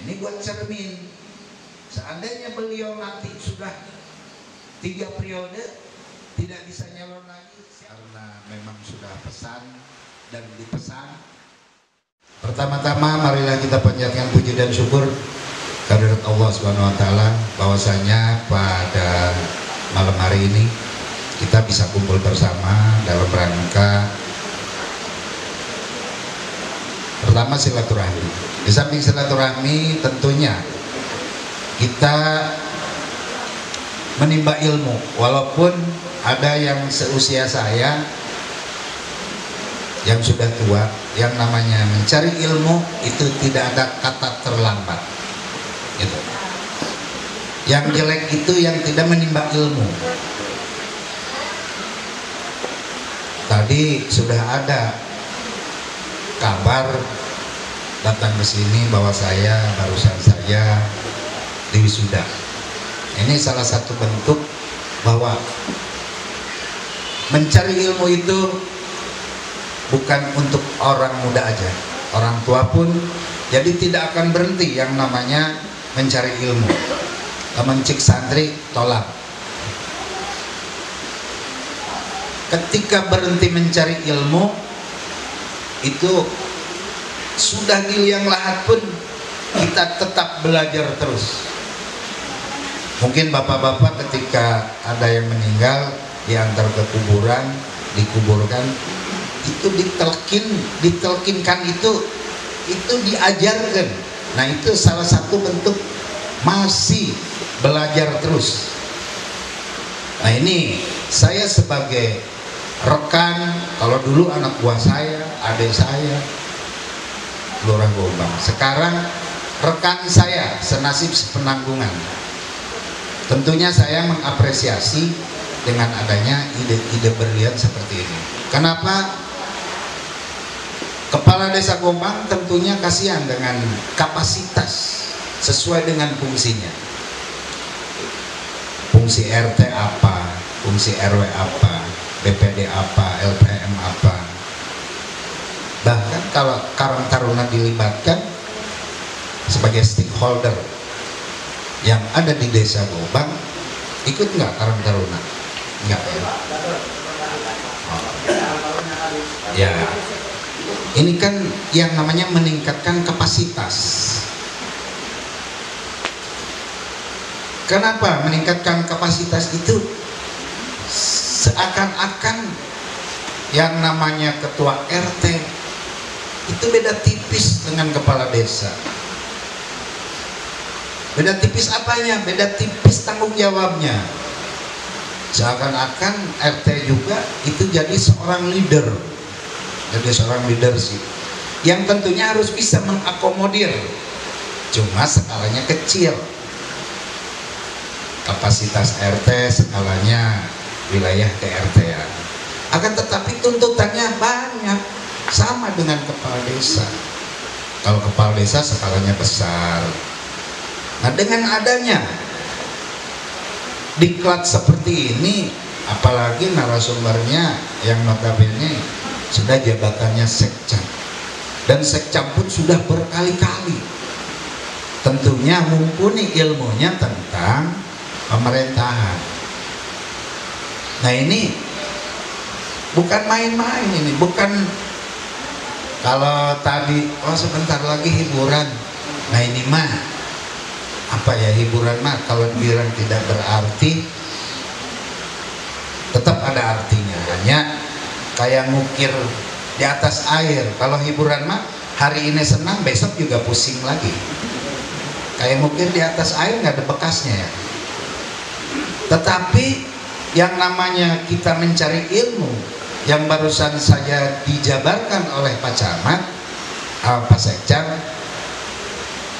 Ini buat cermin. Seandainya beliau nanti sudah 3 periode tidak bisa nyalon lagi karena memang sudah pesan dan dipesan. Pertama-tama marilah kita panjatkan puji dan syukur kehadirat Allah Subhanahu wa taala bahwasanya pada malam hari ini kita bisa kumpul bersama dalam rangka pertama silaturahmi. Di samping silaturahmi tentunya kita menimba ilmu, walaupun ada yang seusia saya yang sudah tua, yang namanya mencari ilmu itu tidak ada kata terlambat gitu. Yang jelek itu yang tidak menimba ilmu. Tadi sudah ada kabar datang ke sini bahwa barusan saya diwisuda. Ini salah satu bentuk bahwa mencari ilmu itu bukan untuk orang muda aja, orang tua pun jadi tidak akan berhenti yang namanya mencari ilmu. Mencik santri tolak. Ketika berhenti mencari ilmu itu sudah di liang lahat pun kita tetap belajar terus. Mungkin bapak-bapak ketika ada yang meninggal diantar ke kuburan, dikuburkan, itu ditelkinkan itu diajarkan. Nah itu salah satu bentuk masih belajar terus. Nah ini saya sebagai rekan, kalau dulu anak buah saya, adik saya, Lurah Gombang, sekarang rekan saya senasib sepenanggungan. Tentunya saya mengapresiasi dengan adanya ide-ide brilian seperti ini. Kenapa? Kepala Desa Gombang tentunya kasihan dengan kapasitas sesuai dengan fungsinya. Fungsi RT apa, fungsi RW apa, BPD apa, LPM apa. Bahkan kalau Karang Taruna dilibatkan sebagai stakeholder yang ada di Desa Gombang, ikut nggak Karang Taruna? Enggak ya? Oh. Ya, ini kan yang namanya meningkatkan kapasitas. Kenapa meningkatkan kapasitas itu? Seakan-akan yang namanya ketua RT itu beda tipis dengan kepala desa. Beda tipis apanya? Beda tipis tanggung jawabnya. Seakan-akan RT juga itu jadi seorang leader, jadi seorang leadership yang tentunya harus bisa mengakomodir, cuma skalanya kecil. Kapasitas RT skalanya wilayah ke RT-an, akan tetapi tuntutannya banyak, sama dengan kepala desa. Kalau kepala desa skalanya besar. Nah dengan adanya diklat seperti ini, apalagi narasumbernya yang notabene sudah jabatannya sekcam, dan sekcam pun sudah berkali-kali tentunya mumpuni ilmunya tentang pemerintahan. Nah ini bukan main-main, ini bukan kalau tadi sebentar lagi hiburan. Nah ini mah apa ya, hiburan mah kalau bilang tidak berarti tetap ada artinya, hanya kayak ngukir di atas air. Kalau hiburan mah hari ini senang besok juga pusing lagi, kayak ngukir di atas air nggak ada bekasnya ya. Tetapi yang namanya kita mencari ilmu yang barusan saja dijabarkan oleh Pak Camat, Pak Sekcam.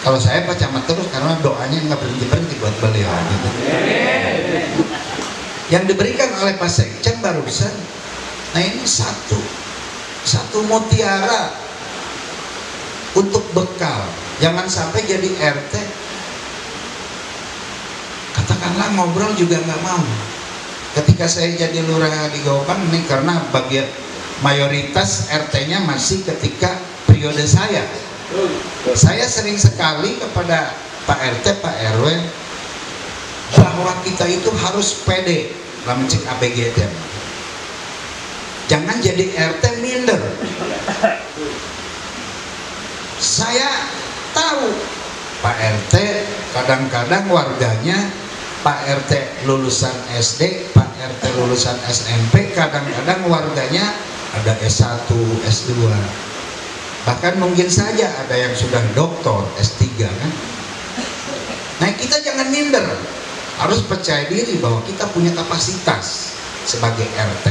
Kalau saya Pak Camat terus karena doanya nggak berhenti-berhenti buat beliau gitu. Yang diberikan oleh Pak Sekcam barusan, nah ini satu mutiara untuk bekal. Jangan sampai jadi RT katakanlah ngobrol juga nggak mau. Ketika saya jadi lurah di Gombang ini, karena bagian mayoritas RT-nya masih ketika periode saya Saya sering sekali kepada Pak RT, Pak RW bahwa kita itu harus pede dalam mencik ABGDM. Jangan jadi RT minder. Saya tahu Pak RT kadang-kadang warganya Pak RT lulusan SD, Pak RT lulusan SMP, kadang-kadang warganya ada S1, S2. Bahkan mungkin saja ada yang sudah doktor, S3 kan. Nah, kita jangan minder. Harus percaya diri bahwa kita punya kapasitas sebagai RT.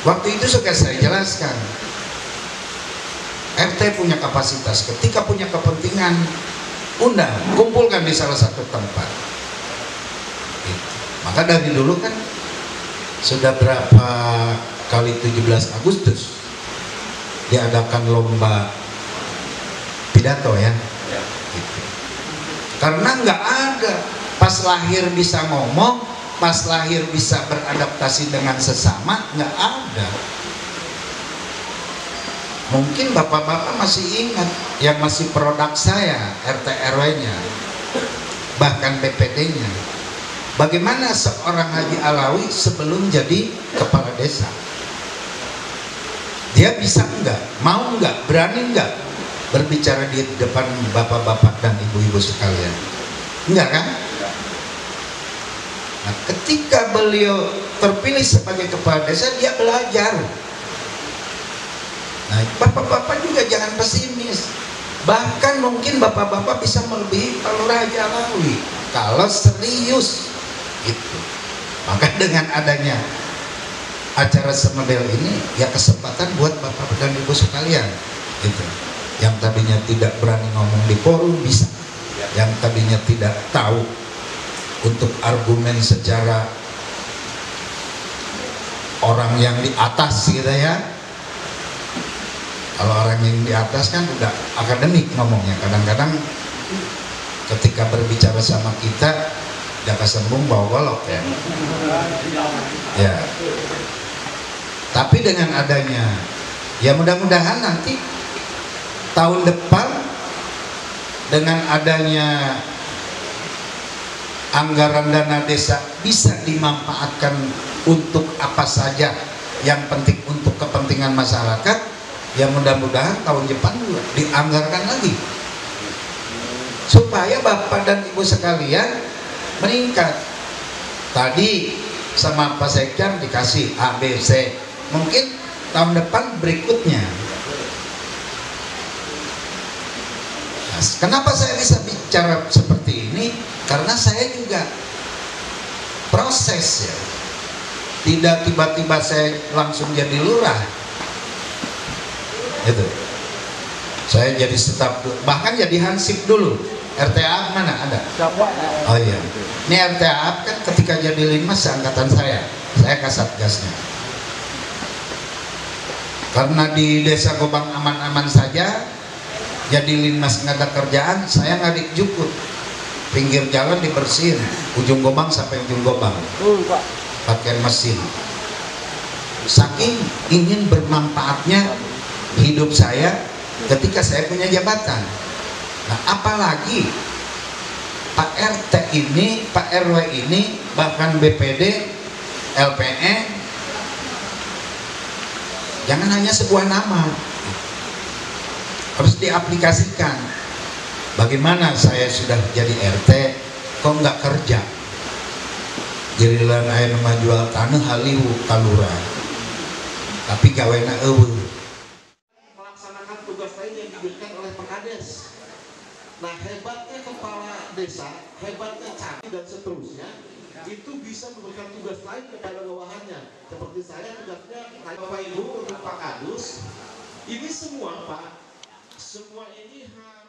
Waktu itu sudah saya jelaskan. RT punya kapasitas. Ketika punya kepentingan, undang, kumpulkan di salah satu tempat. Maka dari dulu kan sudah berapa kali 17 Agustus diadakan lomba pidato ya. Gitu. Karena nggak ada pas lahir bisa ngomong, pas lahir bisa beradaptasi dengan sesama, nggak ada. Mungkin bapak-bapak masih ingat yang masih produk saya, RT RW-nya, bahkan BPD-nya. Bagaimana seorang Haji Alawi sebelum jadi kepala desa? Dia bisa enggak, mau enggak, berani enggak berbicara di depan bapak-bapak dan ibu-ibu sekalian? Enggak kan? Nah, ketika beliau terpilih sebagai kepala desa, dia belajar. Nah, bapak-bapak juga jangan pesimis. Bahkan mungkin bapak-bapak bisa melebihi Pak Lurah Haji Alawi kalau serius itu. Maka dengan adanya acara semodel ini, ya kesempatan buat bapak dan ibu sekalian gitu. Yang tadinya tidak berani ngomong di forum bisa, yang tadinya tidak tahu untuk argumen secara orang yang di atas gitu ya. Kalau orang yang di atas kan udah akademik ngomongnya, kadang-kadang ketika berbicara sama kita jaka sembung bawa golok ya. Ya. Tapi dengan adanya, ya mudah-mudahan nanti tahun depan dengan adanya anggaran dana desa bisa dimanfaatkan untuk apa saja yang penting untuk kepentingan masyarakat, ya mudah-mudahan tahun depan juga dianggarkan lagi supaya bapak dan ibu sekalian meningkat. Tadi sama Pak Sekjan dikasih A, B, C, mungkin tahun depan berikutnya. Nah, kenapa saya bisa bicara seperti ini? Karena saya juga proses ya, tidak tiba-tiba saya langsung jadi lurah itu. Saya jadi staf, bahkan jadi hansip dulu. RTA mana ada? Oh iya, ini RTA kan ketika jadi linmas seangkatan saya kasatgasnya. Karena di desa Gobang aman-aman saja, jadi linmas nggak ada kerjaan, saya ngadik jukut, pinggir jalan dibersihin, ujung Gobang sampai ujung Gobang, pakai mesin. Saking ingin bermanfaatnya hidup saya ketika saya punya jabatan. Nah, apalagi Pak RT ini, Pak RW ini, bahkan BPD, LPE, jangan hanya sebuah nama, harus diaplikasikan. Bagaimana saya sudah jadi RT, kok nggak kerja? Jadilah ayah nama jual tanah haliu kalura, tapi gawena eueuh. Melaksanakan tugas lain yang diberikan oleh Perkades. Nah, hebatnya kepala desa, hebatnya camat dan seterusnya, itu bisa memberikan tugas lain kepada bawahannya. Seperti saya tugasnya, Bapak Ibu untuk Pak Kadus, ini semua Pak, semua ini harus